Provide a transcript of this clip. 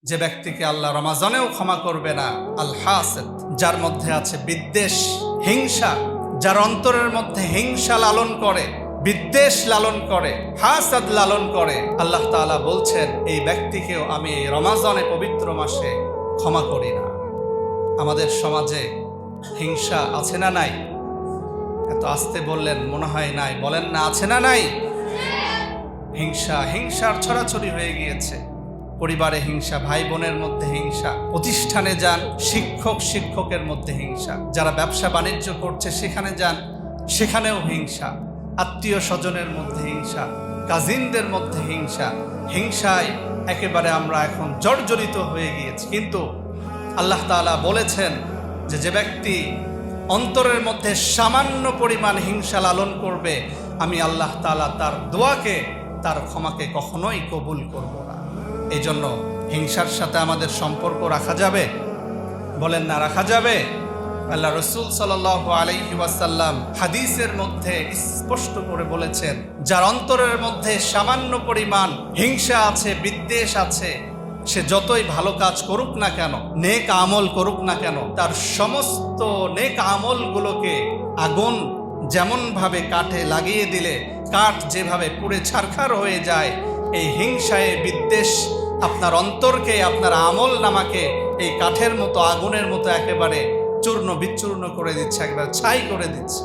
যে ব্যক্তিকে আল্লাহ রমাজানেও ক্ষমা করবে না, আল হাসেদ, যার মধ্যে আছে বিদ্বেষ, হিংসা, যার অন্তরের মধ্যে হিংসা লালন করে, বিদ্বেষ লালন করে, হাসাদ লালন করে, আল্লাহ তাআলা বলছেন এই ব্যক্তিকেও আমি এই রমাজানে পবিত্র মাসে ক্ষমা করি না। আমাদের সমাজে হিংসা আছে না নাই? এত আস্তে বললেন, মনে হয় নাই, বলেন না আছে না নাই? হিংসার ছড়াছড়ি হয়ে গিয়েছে। পরিবারে হিংসা, ভাই বোনের মধ্যে হিংসা, প্রতিষ্ঠানে যান শিক্ষকের মধ্যে হিংসা, যারা ব্যবসা বাণিজ্য করছে সেখানে যান সেখানেও হিংসা, আত্মীয় স্বজনের মধ্যে হিংসা, কাজিনদের মধ্যে হিংসা। হিংসায় একেবারে আমরা এখন জর্জরিত হয়ে গিয়েছি। কিন্তু আল্লাহ তাআলা বলেছেন যে ব্যক্তি অন্তরের মধ্যে সামান্য পরিমাণ হিংসা লালন করবে, আমি আল্লাহ তাআলা তার দোয়াকে, তার ক্ষমাকে কখনোই কবুল করব না। এই জন্য হিংসার সাথে আমাদের সম্পর্ক রাখা যাবে? বলেন না, রাখা যাবে? আল্লাহ রাসূল সাল্লাল্লাহু আলাইহি ওয়াসাল্লাম হাদিসের মধ্যে স্পষ্ট করে বলেছেন, যার অন্তরের মধ্যে সামান্য পরিমাণ হিংসা আছে, বিদ্বেষ আছে, সে যতই ভালো কাজ করুক না কেন, নেক আমল করুক না কেন, তার সমস্ত নেক আমলগুলোকে আগুন যেমন ভাবে কাঠে লাগিয়ে দিলে কাঠ যেভাবে পুড়ে ছারখার হয়ে যায়, এই হিংসায় বিদ্বেষ আপনার অন্তরকে, আপনার আমল নামাকে এই কাঠের মতো, আগুনের মতো একেবারে চূর্ণ বিচূর্ণ করে দিচ্ছে, একবার ছাই করে দিচ্ছে।